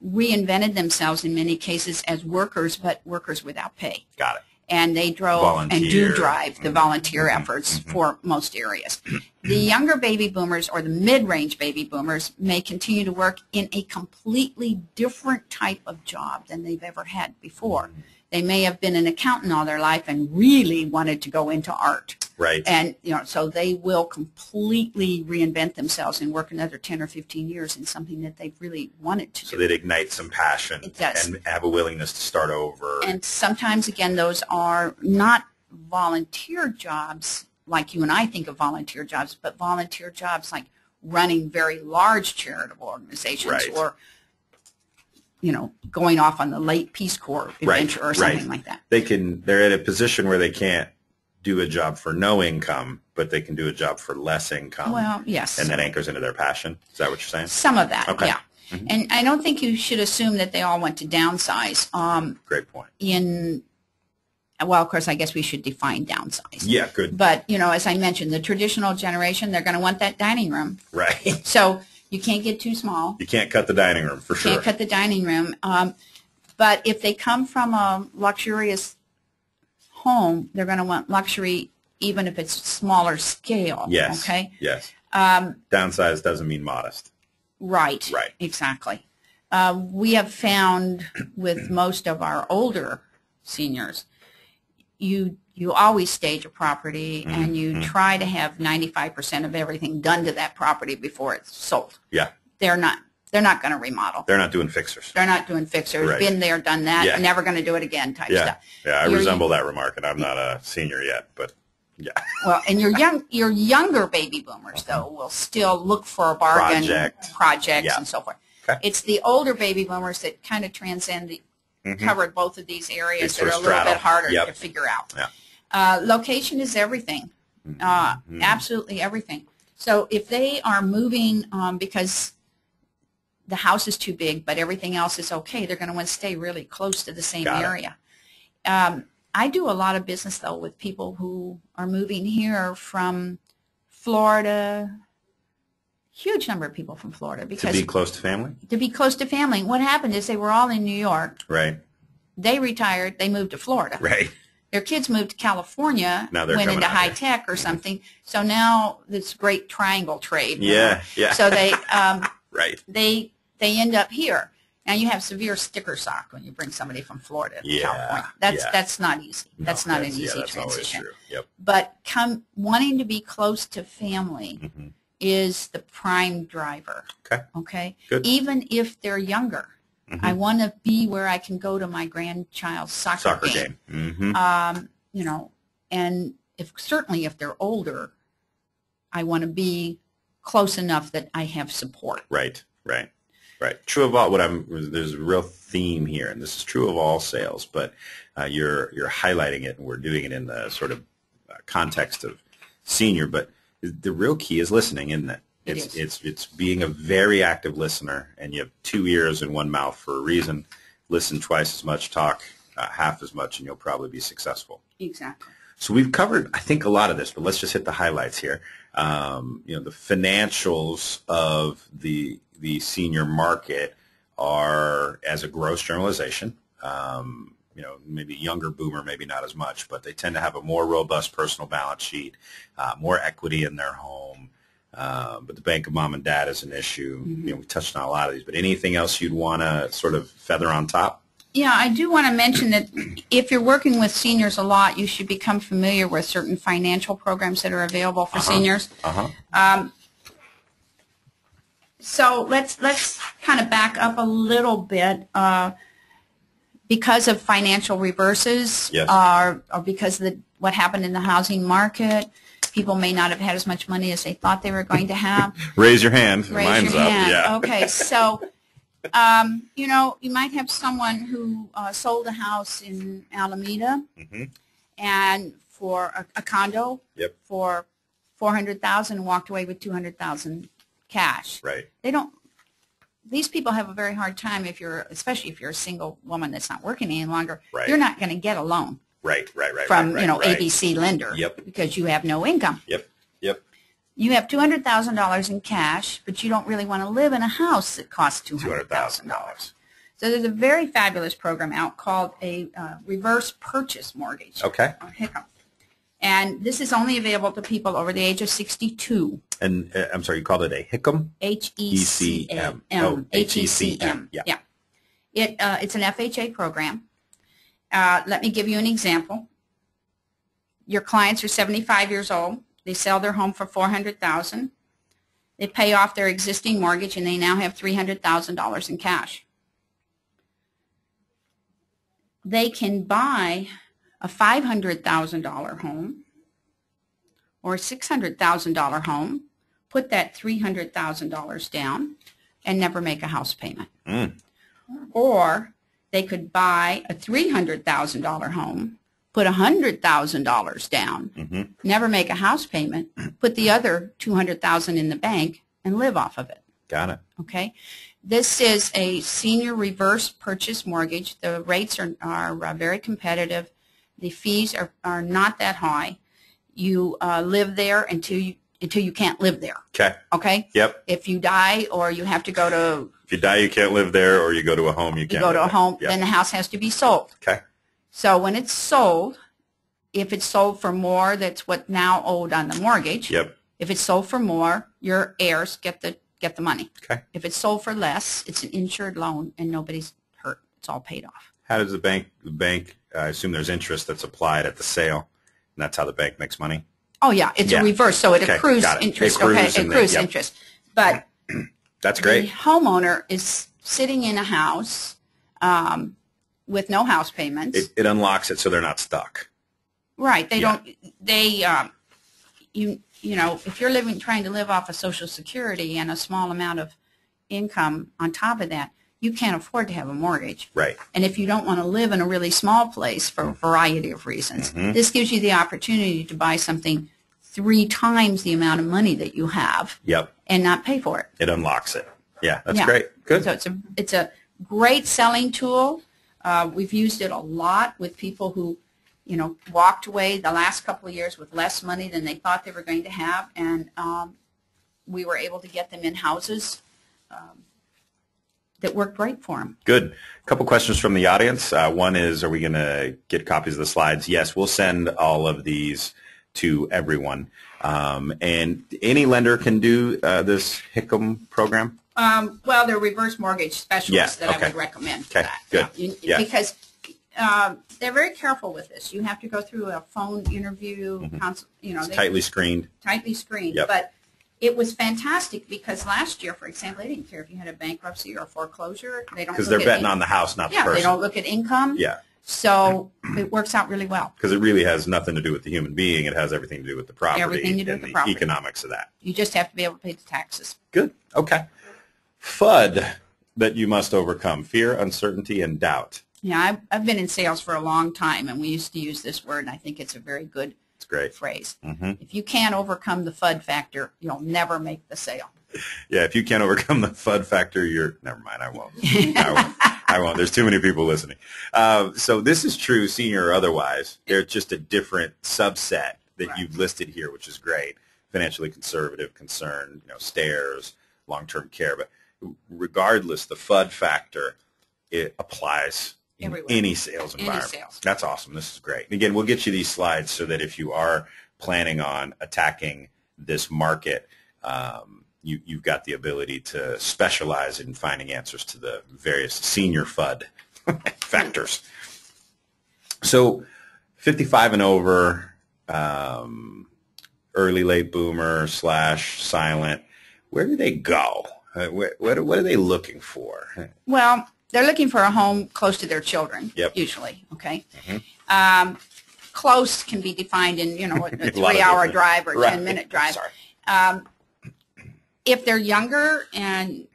reinvented themselves in many cases as workers, but workers without pay. Got it. And they drove and do drive the volunteer efforts for most areas. The younger baby boomers or the mid-range baby boomers may continue to work in a completely different type of job than they've ever had before. They may have been an accountant all their life and really wanted to go into art. Right. And, so they will completely reinvent themselves and work another 10 or 15 years in something that they really wanted to do. So they'd ignite some passion and have a willingness to start over. And sometimes, again, those are not volunteer jobs like you and I think of volunteer jobs, but volunteer jobs like running very large charitable organizations or going off on the late Peace Corps adventure or something like that. They're in a position where they can't do a job for no income, but they can do a job for less income. Well, yes. And that anchors into their passion. Is that what you're saying? Some of that, okay. Yeah. And I don't think you should assume that they all went to downsize. Great point. Well, of course, I guess we should define downsize. Yeah, good. But, as I mentioned, the traditional generation, they're going to want that dining room. Right. So you can't get too small. You can't cut the dining room, for sure. You can't cut the dining room. But if they come from a luxurious home, they're going to want luxury even if it's smaller scale. Yes. Okay? Yes. Downsize doesn't mean modest. Right. Right. Exactly. We have found with most of our older seniors, you always stage a property and you try to have 95% of everything done to that property before it's sold. Yeah. They're not going to remodel. They're not doing fixers. They're not doing fixers. Right. Been there, done that. Never going to do it again type stuff. Yeah, I resemble that remark, and I'm not a senior yet, but yeah. Well, and your younger baby boomers though will still look for a bargain, projects and so forth. Okay. It's the older baby boomers that kind of transcend covered both of these areas that are a little bit harder to figure out. Yeah. Location is everything, absolutely everything. So if they are moving because the house is too big, but everything else is okay, they're going to want to stay really close to the same area. I do a lot of business, though, with people who are moving here from Florida, huge number of people from Florida. Because to be close to family? To be close to family. What happened is they were all in New York. Right. They retired. They moved to Florida. Right. Their kids moved to California, now they're went into high here. tech or something. So now this great triangle trade. Yeah, yeah. So they right. They end up here. Now you have severe sticker shock when you bring somebody from Florida to California. That's not easy. No, that's not an easy that's transition. always true. Yep. But wanting to be close to family is the prime driver. Okay. Okay. Good. Even if they're younger, I want to be where I can go to my grandchild's soccer game. And certainly if they're older, I want to be close enough that I have support. Right. Right. Right. True of all. There's a real theme here, and this is true of all sales, but you're highlighting it, and we're doing it in the sort of context of senior. But the real key is listening, isn't it? It's being a very active listener, and you have 2 ears and 1 mouth for a reason. Listen twice as much, talk half as much, and you'll probably be successful. Exactly. So we've covered, I think, a lot of this, but let's just hit the highlights here. The financials of the senior market are, as a gross generalization, maybe younger boomer, maybe not as much, but they tend to have a more robust personal balance sheet, more equity in their home. But the bank of mom and dad is an issue. We touched on a lot of these, but anything else you'd want to sort of feather on top? Yeah, I do want to mention that if you're working with seniors a lot, you should become familiar with certain financial programs that are available for seniors. So let's kind of back up a little bit. Because of financial reverses, or because of what happened in the housing market, people may not have had as much money as they thought they were going to have. Raise your hand. Raise Mine's your up. hand. Yeah. Okay, so you might have someone who sold a house in Alameda and for a condo for $400,000 and walked away with $200,000 cash. Right. these people have a very hard time especially if you're a single woman that's not working any longer. Right. You're not going to get a loan. Right. From ABC lender. Yep. Because you have no income. Yep. You have $200,000 in cash, but you don't really want to live in a house that costs $200,000. So there's a very fabulous program out called a reverse purchase mortgage. Okay. Or HICM. And this is only available to people over the age of 62. And I'm sorry, you called it a HICM? HECM. HECM. Yeah. It's an FHA program. Let me give you an example. Your clients are 75 years old. They sell their home for $400,000. They pay off their existing mortgage, and they now have $300,000 in cash. They can buy a $500,000 home or a $600,000 home, put that $300,000 down, and never make a house payment. Or they could buy a $300,000 home, put $100,000 down, never make a house payment, put the other $200,000 in the bank, and live off of it. Got it. Okay. This is a senior reverse purchase mortgage. The rates are very competitive. The fees are not that high. You live there until you can't live there. Okay. Okay. Yep. If you die or you have to go to. If you die, you can't live there, or you go to a home, you can't. You go to a home, Yep. then the house has to be sold. Okay. So when it's sold, if it's sold for more, that's what now owed on the mortgage. Yep. If it's sold for more, your heirs get the money. Okay. If it's sold for less, it's an insured loan and nobody's hurt. It's all paid off. How does the bank, I assume there's interest that's applied at the sale, and that's how the bank makes money? Oh, yeah. It's a reverse, so it accrues interest. It accrues interest. But that's great. The homeowner is sitting in a house with no house payments. It unlocks it so they're not stuck. Right. They don't. They you know, if you're trying to live off of Social Security and a small amount of income on top of that, you can't afford to have a mortgage. Right. And if you don't want to live in a really small place for a variety of reasons, this gives you the opportunity to buy something 3 times the amount of money that you have. Yep. And not pay for it. It unlocks it. Yeah, that's great. Good. So it's a great selling tool. We've used it a lot with people who, you know, walked away the last couple of years with less money than they thought they were going to have, and we were able to get them in houses that worked great for them. Good. A couple questions from the audience. One is, are we going to get copies of the slides? Yes, we'll send all of these to everyone. And any lender can do this HICM program? Well, they're reverse mortgage specialists that I would recommend for that. Good. Because they're very careful with this. You have to go through a phone interview. You know, it's tightly screened. Tightly screened. Yep. But it was fantastic because last year, for example, they didn't care if you had a bankruptcy or a foreclosure. They don't. Because they're betting on the house, not the person. They don't look at income. Yeah. So it works out really well. Because it really has nothing to do with the human being. It has everything to do with the property. Everything to do with the property. Economics of that. You just have to be able to pay the taxes. Good. Okay. FUD that you must overcome: fear, uncertainty, and doubt. Yeah, I've been in sales for a long time, and we used to use this word, and I think it's a very good phrase. If you can't overcome the FUD factor, you'll never make the sale. Yeah, if you can't overcome the FUD factor, never mind, I won't. I won't. There's too many people listening. So this is true, senior or otherwise. They're just a different subset that you've listed here, which is great. Financially conservative, concerned, stairs, long-term care. But regardless, the FUD factor, it applies in any sales environment. That's awesome. This is great. And again, we'll get you these slides so that if you are planning on attacking this market, you've got the ability to specialize in finding answers to the various senior FUD factors. So 55 and over, early late boomer / silent, where do they go? What are they looking for? Well, they're looking for a home close to their children, usually, okay? Close can be defined in, a 3-hour drive or 10-minute drive. If they're younger and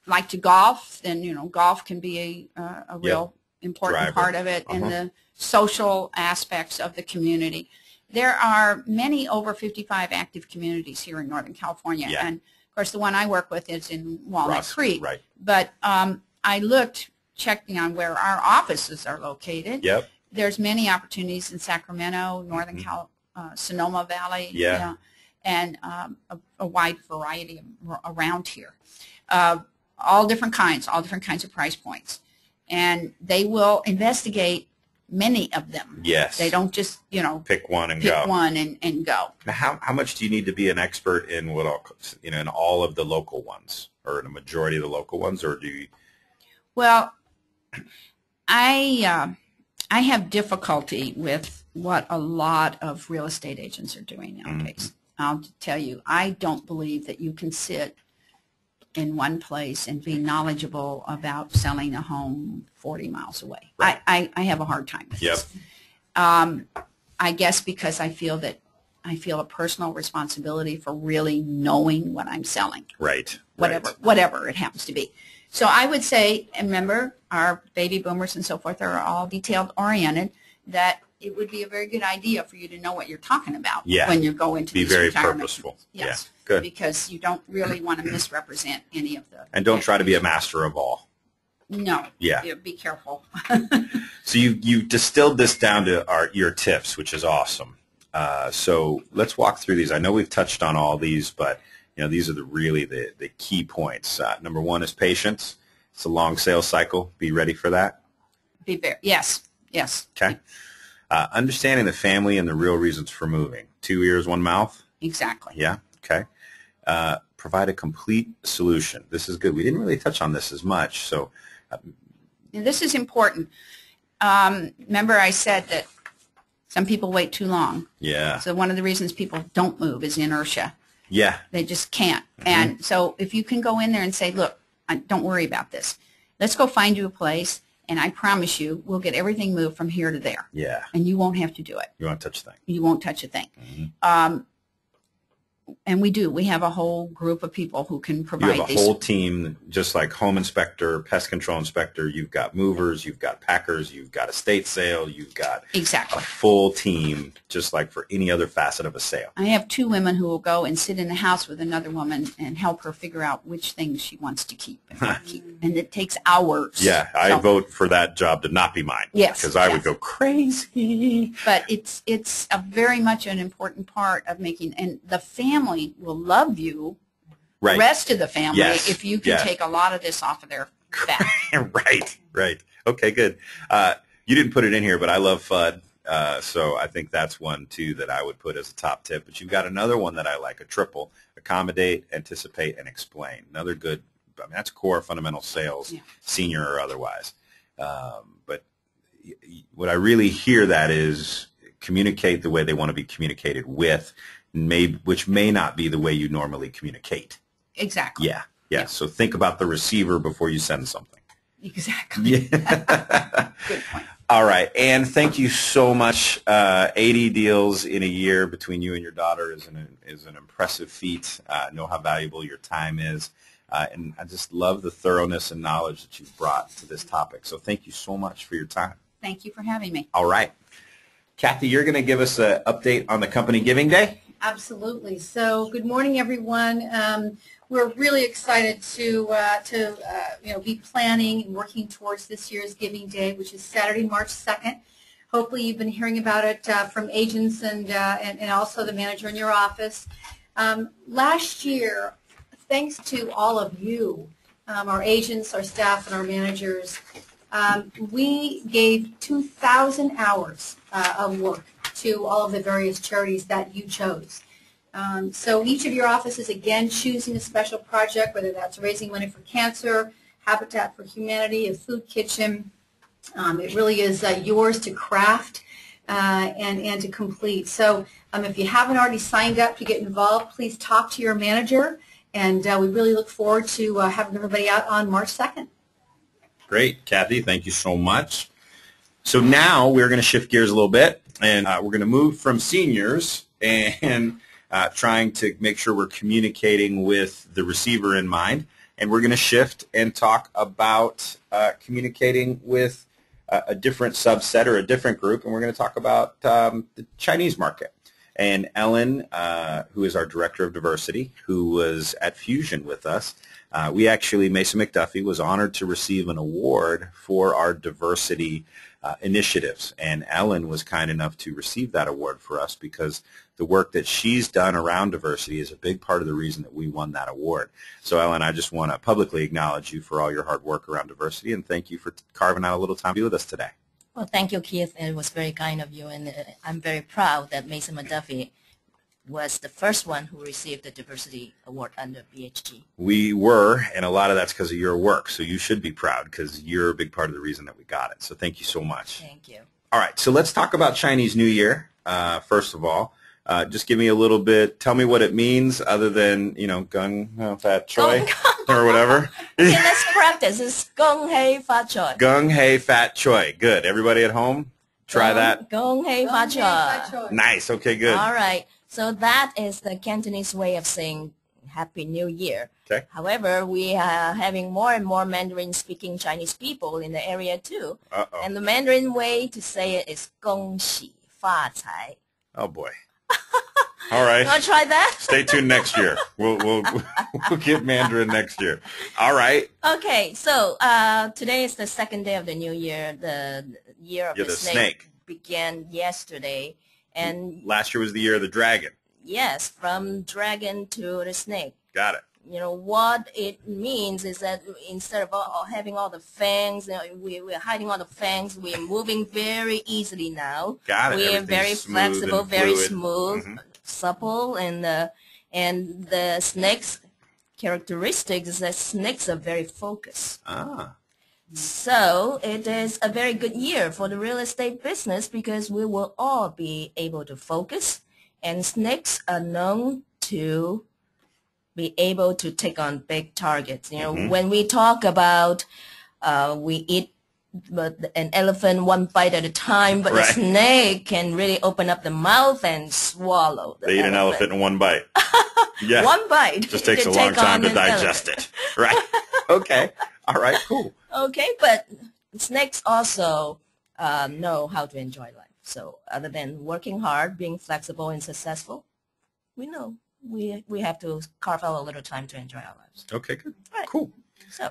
like to golf, then, golf can be a real important part of it, and the social aspects of the community. There are many over 55 active communities here in Northern California, and Of course, the one I work with is in Walnut Creek. Right. But I looked, checking on where our offices are located. Yep. There's many opportunities in Sacramento, Northern Sonoma Valley, and a wide variety around here. All different kinds of price points. And they will investigate many of them. Yes. They don't just, pick one and pick go. one and go. Now, how much do you need to be an expert in in all of the local ones, or in a majority of the local ones, or do you? Well, I have difficulty with what a lot of real estate agents are doing nowadays. I'll tell you, I don't believe that you can sit in one place and be knowledgeable about selling a home 40 miles away. Right. I have a hard time with this. I guess because I feel a personal responsibility for really knowing what I'm selling. Right. Whatever it happens to be. So I would say, and remember, our baby boomers and so forth are all detailed oriented, that it would be a very good idea for you to know what you're talking about when you go into be these very retirement. purposeful. Yes, good. Because you don't really want to misrepresent any of the. And don't try to be a master of all. No. Yeah. Be careful. So you distilled this down to your tips, which is awesome. So let's walk through these. I know we've touched on all these, but these are the key points. Number one is patience. It's a long sales cycle. Be ready for that. Yes. Okay. Understanding the family and the real reasons for moving. 2 ears, 1 mouth. Exactly. Yeah. Okay. Provide a complete solution. This is good. We didn't really touch on this as much. So. And this is important. Remember I said that some people wait too long. Yeah. So one of the reasons people don't move is inertia. Yeah. They just can't. And so if you can go in there and say, look, don't worry about this. Let's go find you a place, and I promise you we'll get everything moved from here to there. Yeah. And you won't have to do it. You won't touch a thing. You won't touch a thing. And we do. We have a whole group of people who can provide You have a whole team, just like home inspector, pest control inspector. You've got movers, you've got packers, you've got estate sale, you've got a full team, just like for any other facet of a sale. I have 2 women who will go and sit in the house with another woman and help her figure out which things she wants to keep and not keep. And it takes hours. Yeah, I vote for that job to not be mine. Yes. Because I would go crazy. But it's a very much an important part of making, and the family will love you, the rest of the family, if you can take a lot of this off of their back. Right. Okay, good. You didn't put it in here, but I love FUD, so I think that's one, too, that I would put as a top tip. But you've got another one that I like, a triple: accommodate, anticipate, and explain. Another good, that's core fundamental sales, senior or otherwise. But what I really hear that is communicate the way they want to be communicated with, which may not be the way you normally communicate. Exactly. Yeah. So think about the receiver before you send something. Exactly. Yeah. Good point. All right. And thank you so much. 80 deals in a year between you and your daughter is an impressive feat. Know how valuable your time is. And I just love the thoroughness and knowledge that you've brought to this topic. So thank you so much for your time. Thank you for having me. All right. Kathy, you're going to give us an update on the Company Giving Day? Absolutely. So good morning, everyone. We're really excited to be planning and working towards this year's Giving Day, which is Saturday, March 2nd. Hopefully you've been hearing about it from agents and also the manager in your office. Last year, thanks to all of you, our agents, our staff, and our managers, we gave 2,000 hours of work to all of the various charities that you chose. So each of your offices, again, choosing a special project, whether that's raising money for cancer, Habitat for Humanity, a food kitchen. It really is yours to craft and to complete. So if you haven't already signed up to get involved, please talk to your manager, and we really look forward to having everybody out on March 2nd. Great, Kathy. Thank you so much. So now we're going to shift gears a little bit, and we're going to move from seniors and trying to make sure we're communicating with the receiver in mind, and we're going to shift and talk about communicating with a different subset or a different group, and we're going to talk about the Chinese market. and Ellen, who is our Director of Diversity, who was at Fusion with us. We actually, Mason-McDuffie was honored to receive an award for our diversity initiatives, and Ellen was kind enough to receive that award for us because the work that she's done around diversity is a big part of the reason that we won that award. So Ellen, I just want to publicly acknowledge you for all your hard work around diversity, and thank you for carving out a little time to be with us today. Well, thank you, Keith. It was very kind of you, and I'm very proud that Mason-McDuffie was the first one who received the Diversity Award under BHG. We were, and a lot of that's because of your work, so you should be proud because you're a big part of the reason that we got it. So thank you so much. Thank you. All right, so let's talk about Chinese New Year, first of all. Just give me a little bit, tell me what it means other than, you know, gung fat choi or whatever. Okay, let's practice. It's gung hei fa choi. Gung hei fat choi. Good. Everybody at home, try that. Gung hei fa choi. Nice. Okay, good. All right. So that is the Cantonese way of saying Happy New Year. Okay. However, we are having more and more Mandarin-speaking Chinese people in the area too. Uh-oh. And the Mandarin way to say it is gong xi fa cai. Oh, boy. All right. You want to try that? Stay tuned next year. We'll get Mandarin next year. All right. Okay, so today is the second day of the new year. The year of the snake began yesterday. And last year was the year of the dragon. Yes, from dragon to the snake. Got it. You know, what it means is that instead of having all the fangs, you know, we're hiding all the fangs, we're moving very easily now. Got it. We're very flexible, very smooth, supple, and the snake's characteristics is that snakes are very focused. Ah. So it is a very good year for the real estate business because we will all be able to focus, and snakes are known to be able to take on big targets. You know, when we talk about we eat an elephant one bite at a time, but a snake can really open up the mouth and swallow the They eat an elephant in one bite. Yeah. One bite. Just takes a long time to digest it. Right. Okay. All right, cool. Okay, but snakes also know how to enjoy life. So other than working hard, being flexible and successful, we know we have to carve out a little time to enjoy our lives. Okay, good. Right. Cool. So.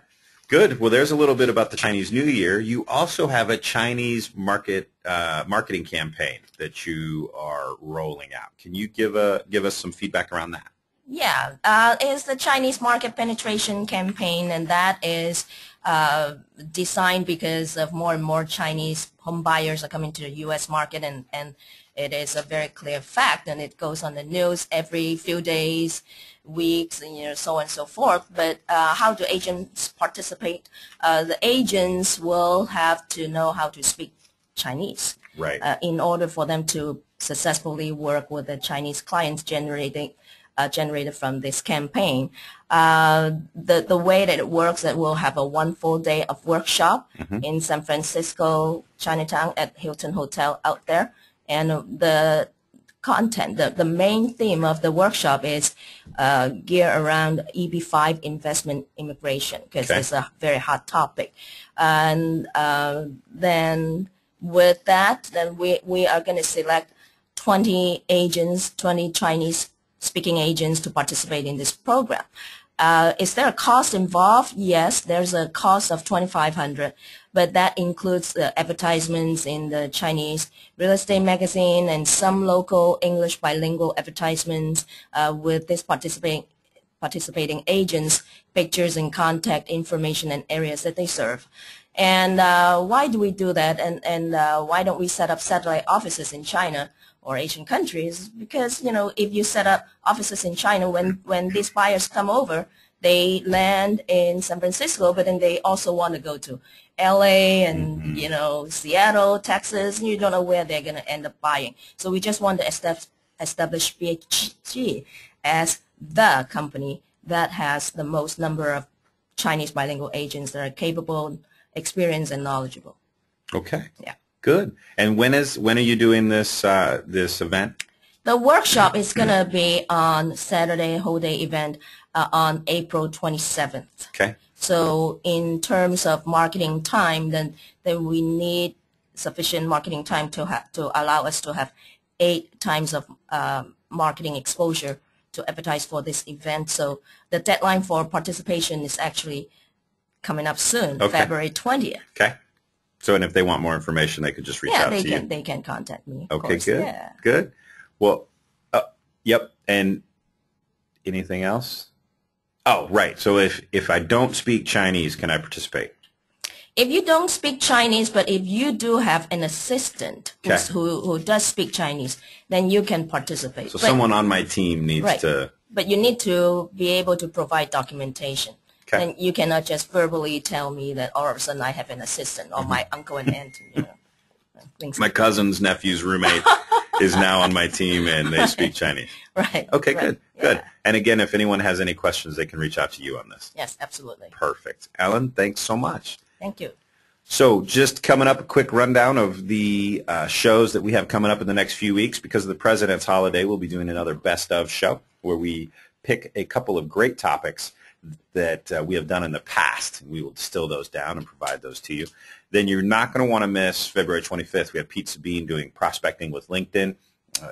Good. Well, there's a little bit about the Chinese New Year. You also have a Chinese marketing campaign that you are rolling out. Can you give us some feedback around that? Yeah, it's the Chinese market penetration campaign, and that is designed because of more and more Chinese home buyers are coming to the U.S. market, and it is a very clear fact, and it goes on the news every few days, weeks, and so on and so forth. But how do agents participate? The agents will have to know how to speak Chinese, right? In order for them to successfully work with the Chinese clients generated from this campaign. The way that it works, that we'll have a one full day of workshop in San Francisco, Chinatown at Hilton Hotel out there. And the content, the main theme of the workshop is geared around EB5 investment immigration, because it's a very hot topic. And then with that, then we are going to select 20 agents, 20 Chinese speaking agents to participate in this program. Is there a cost involved? Yes, there's a cost of $2,500, but that includes the advertisements in the Chinese real estate magazine and some local English bilingual advertisements with this participating agents, pictures and contact information and areas that they serve. And why do we do that? And why don't we set up satellite offices in China or Asian countries? Because, if you set up offices in China, when these buyers come over, they land in San Francisco, but then they also want to go to LA and, Seattle, Texas, and you don't know where they're going to end up buying. So we just want to establish BHG as the company that has the most number of Chinese bilingual agents that are capable, experienced, and knowledgeable. Okay. Yeah. Good. And when are you doing this this event? The workshop is going to be on Saturday, whole day event on April 27th. Okay. So in terms of marketing time, then we need sufficient marketing time to allow us to have 8 times of marketing exposure to advertise for this event. So the deadline for participation is actually coming up soon, Okay. February 20th. Okay. So, and if they want more information, they could just reach out to you. Yeah, they can contact me. Of Okay, course. good. Yeah. Good. Well, yep. And anything else? Oh, right. So if I don't speak Chinese, can I participate? If you don't speak Chinese, but if you do have an assistant who does speak Chinese, then you can participate. So someone on my team needs to... But you need to be able to provide documentation. Okay. And you cannot just verbally tell me that all of a sudden I have an assistant or my uncle and aunt. My cousin's nephew's roommate is now on my team, and they speak Chinese. Right. Okay, right. good, Yeah. good. And again, if anyone has any questions, they can reach out to you on this. Yes, absolutely. Perfect. Ellen, thanks so much. Thank you. So just coming up, a quick rundown of the shows that we have coming up in the next few weeks. Because of the President's holiday, we'll be doing another Best Of show where we pick a couple of great topics that we have done in the past. We will distill those down and provide those to you. Then you're not going to want to miss February 25th. We have Pete Sabine doing prospecting with LinkedIn.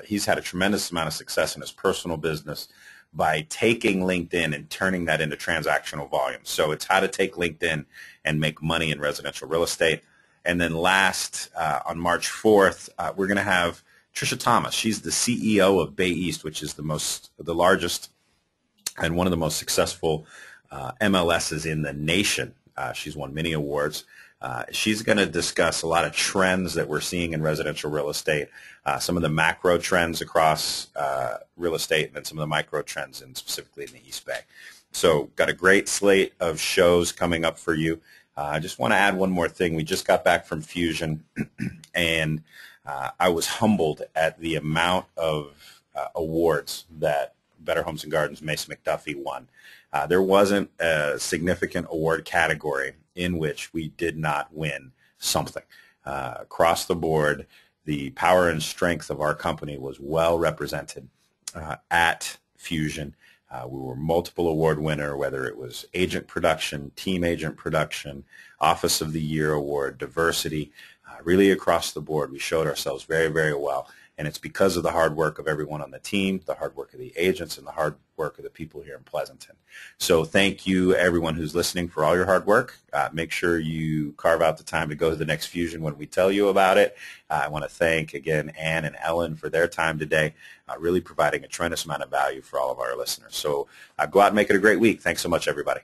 He's had a tremendous amount of success in his personal business by taking LinkedIn and turning that into transactional volume. So it's how to take LinkedIn and make money in residential real estate. And then last, on March 4th, we're going to have Trisha Thomas. She's the CEO of Bay East, which is the largest and one of the most successful MLSs in the nation. She's won many awards. She's going to discuss a lot of trends that we're seeing in residential real estate, some of the macro trends across real estate, and then some of the micro trends, and specifically in the East Bay. So got a great slate of shows coming up for you. I just want to add one more thing. We just got back from Fusion, and I was humbled at the amount of awards that Better Homes and Gardens Mason-McDuffie won. There wasn't a significant award category in which we did not win something. Across the board, the power and strength of our company was well represented at Fusion. We were multiple award winner, whether it was agent production, team agent production, Office of the Year award, diversity, really across the board. We showed ourselves very, very well. And it's because of the hard work of everyone on the team, the hard work of the agents, and the hard work of the people here in Pleasanton. So thank you, everyone who's listening, for all your hard work. Make sure you carve out the time to go to the next Fusion when we tell you about it. I want to thank, again, Ann and Ellen for their time today, really providing a tremendous amount of value for all of our listeners. So go out and make it a great week. Thanks so much, everybody.